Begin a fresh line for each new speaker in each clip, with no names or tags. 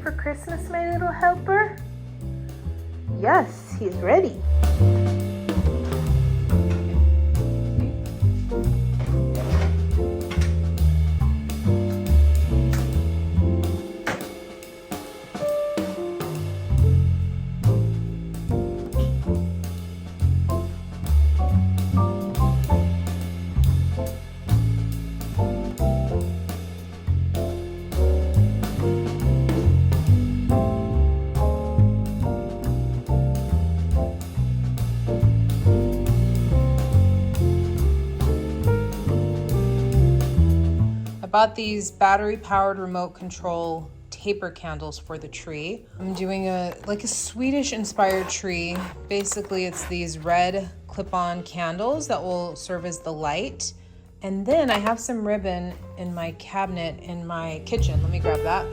for Christmas, my little helper? Yes, he's ready. Bought these battery powered remote control taper candles for the tree. I'm doing a Swedish inspired tree. Basically it's these red clip-on candles that will serve as the light. And then I have some ribbon in my cabinet in my kitchen. Let me grab that.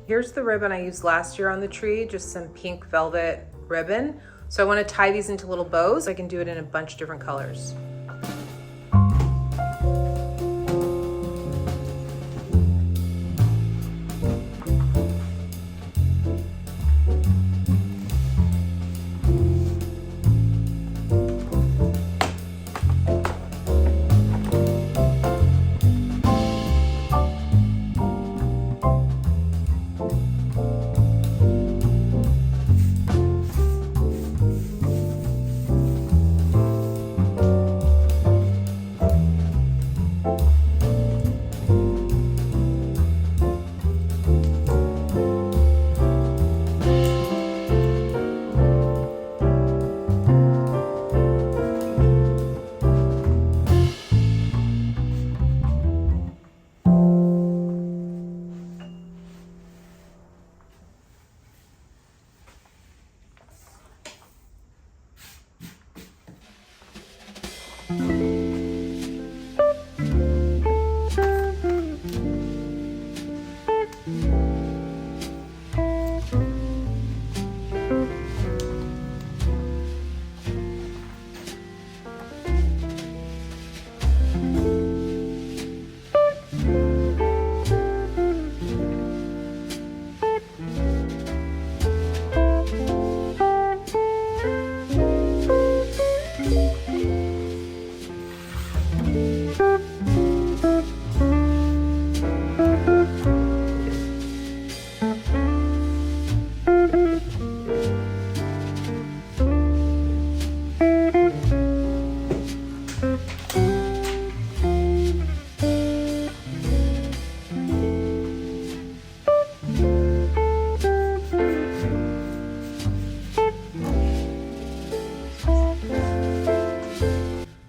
Here's the ribbon I used last year on the tree, just some pink velvet ribbon. So I want to tie these into little bows. I can do it in a bunch of different colors.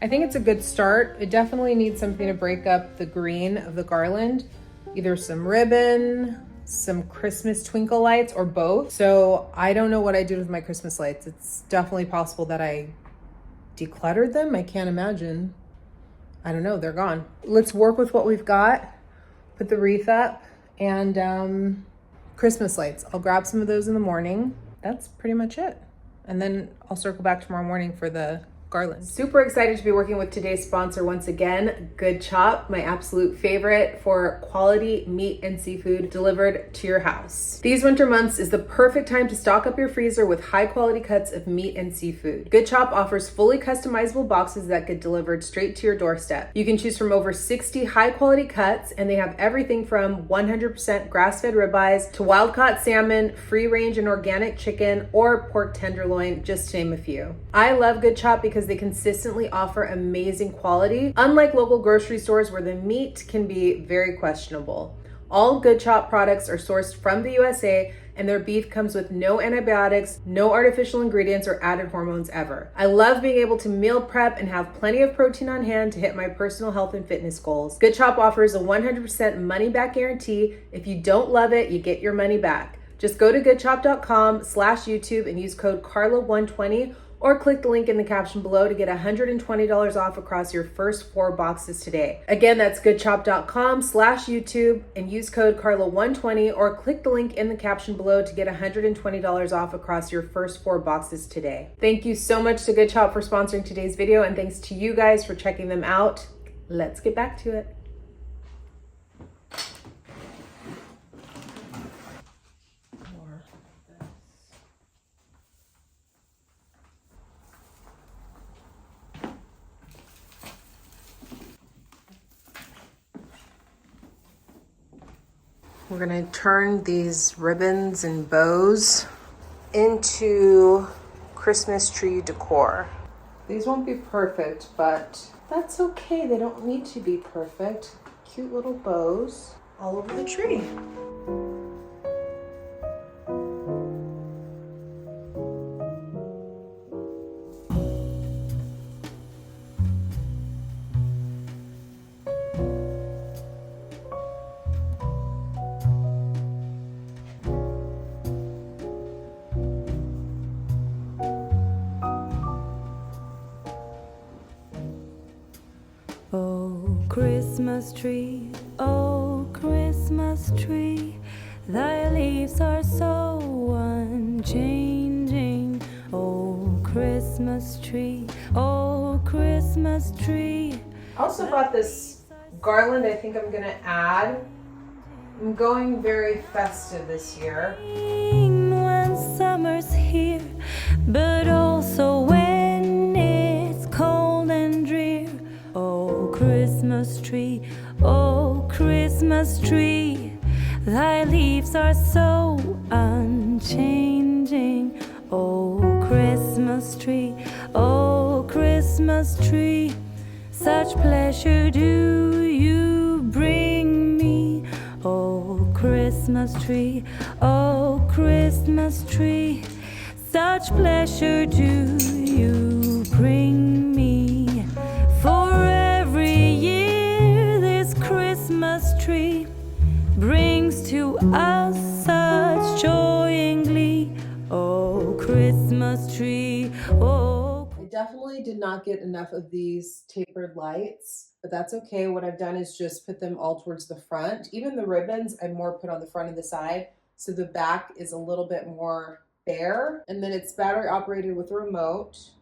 I think it's a good start. It definitely needs something to break up the green of the garland, either some ribbon, some Christmas twinkle lights, or both. So I don't know what I did with my Christmas lights. It's definitely possible that I decluttered them. I can't imagine. I don't know, they're gone. Let's work with what we've got. Put the wreath up and Christmas lights. I'll grab some of those in the morning. That's pretty much it. And then I'll circle back tomorrow morning for the garland. Super excited to be working with today's sponsor once again, Good Chop, my absolute favorite for quality meat and seafood delivered to your house. These winter months is the perfect time to stock up your freezer with high quality cuts of meat and seafood. Good Chop offers fully customizable boxes that get delivered straight to your doorstep. You can choose from over 60 high quality cuts, and they have everything from 100% grass-fed ribeyes to wild-caught salmon, free-range and organic chicken, or pork tenderloin, just to name a few. I love Good Chop because they consistently offer amazing quality, unlike local grocery stores where the meat can be very questionable. All Good Chop products are sourced from the USA, and their beef comes with no antibiotics, no artificial ingredients or added hormones ever. I love being able to meal prep and have plenty of protein on hand to hit my personal health and fitness goals. Good Chop offers a 100% money back guarantee. If you don't love it, you get your money back. Just go to goodchop.com/YouTube and use code Carla120, or click the link in the caption below to get $120 off across your first 4 boxes today. Again, that's goodshop.com/YouTube and use code Carla120 or click the link in the caption below to get $120 off across your first 4 boxes today. Thank you so much to Good Shop for sponsoring today's video, and thanks to you guys for checking them out. Let's get back to it. We're gonna turn these ribbons and bows into Christmas tree decor. These won't be perfect, but that's okay. They don't need to be perfect. Cute little bows all over the tree.
Oh, Christmas tree, oh, Christmas tree, thy leaves are so unchanging. Oh, Christmas tree, oh, Christmas tree.
I also bought this garland I think I'm gonna add. I'm going very festive this year.
When summer's here, but also when it's cold and drear. Oh, Christmas tree, oh, Christmas tree, thy leaves are so unchanging. Oh, Christmas tree, oh, Christmas tree, such pleasure do you bring me. Oh, Christmas tree, oh, Christmas tree, such pleasure do you bring me. For every year this Christmas tree brings to us such joy and glee. Oh, Christmas tree, oh.
I definitely did not get enough of these tapered lights, but that's okay. What I've done is just put them all towards the front. Even the ribbons I more put on the front and the side, so the back is a little bit more bare. And then it's battery operated with a remote.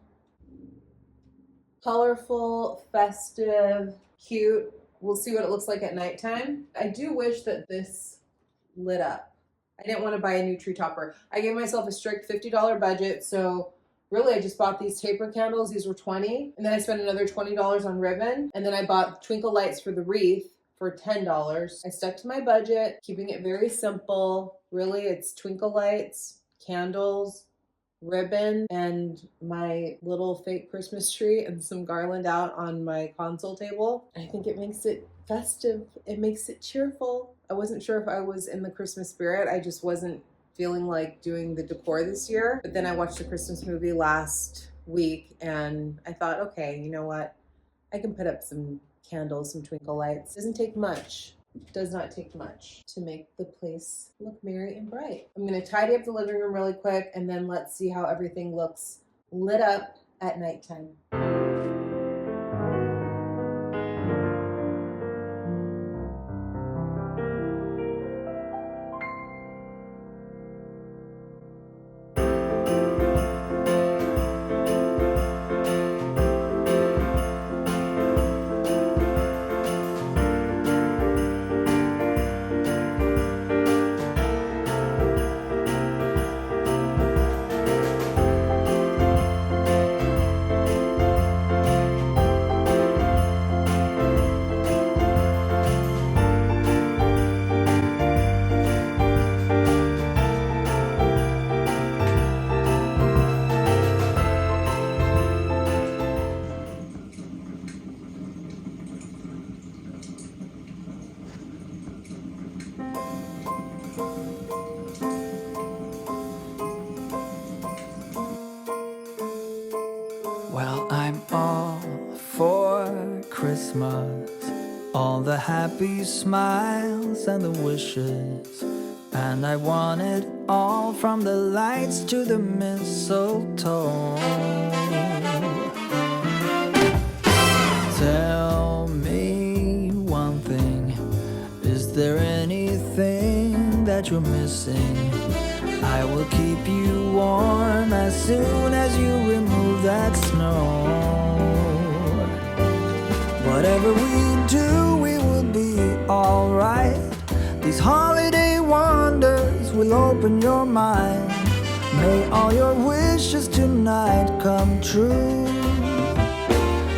Colorful, festive, cute. We'll see what it looks like at nighttime. I do wish that this lit up. I didn't want to buy a new tree topper. I gave myself a strict $50 budget, so really I just bought these taper candles. These were $20, and then I spent another $20 on ribbon, and then I bought twinkle lights for the wreath for $10. I stuck to my budget, keeping it very simple. Really, it's twinkle lights, candles, ribbon, and my little fake Christmas tree and some garland out on my console table. I think it makes it festive. It makes it cheerful. I wasn't sure if I was in the Christmas spirit. I just wasn't feeling like doing the decor this year. But then I watched the Christmas movie last week and I thought, okay, you know what? I can put up some candles, some twinkle lights. It doesn't take much. It does not take much to make the place look merry and bright. I'm gonna tidy up the living room really quick and then let's see how everything looks lit up at nighttime.
Well, I'm all for Christmas, all the happy smiles and the wishes And I want it all, from the lights to the mistletoe. Tell me one thing, is there anything that you're missing? I will keep you warm as soon as you remove that snow. Whatever we do, we will be alright. These holiday wonders will open your mind. May all your wishes tonight come true.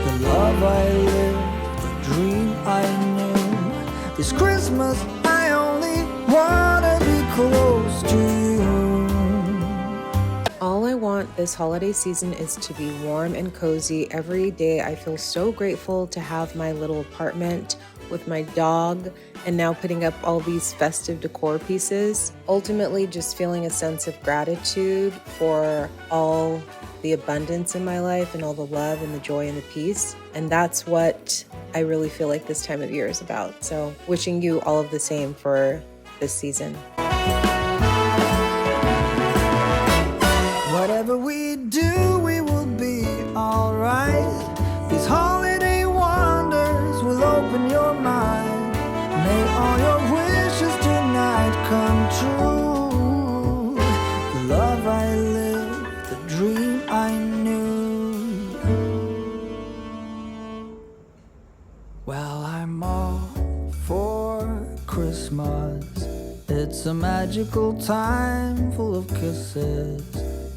The love I lived, the dream I knew. This Christmas I only wanna be close to you.
All I want this holiday season is to be warm and cozy. Every day I feel so grateful to have my little apartment with my dog, and now putting up all these festive decor pieces. Ultimately, just feeling a sense of gratitude for all the abundance in my life and all the love and the joy and the peace. And that's what I really feel like this time of year is about. So wishing you all of the same for this season.
Whatever we do, we will be alright. These holiday wonders will open your mind. May all your wishes tonight come true. The love I lived, the dream I knew. Well, I'm all for Christmas. It's a magical time full of kisses.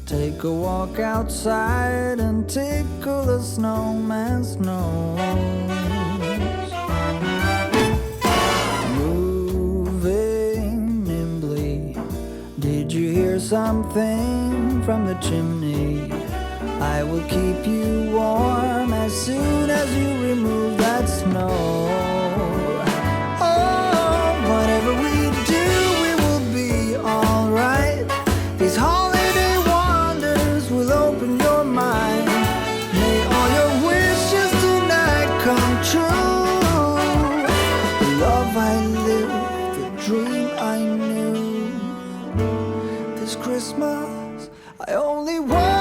Take a walk outside and tickle the snowman's nose. Moving nimbly, did you hear something from the chimney? I will keep you warm as soon as you remove that snow. Oh, whatever we do, we will be alright. These holiday wonders will open your mind. May all your wishes tonight come true. The love I lived, the dream I knew. This Christmas I only want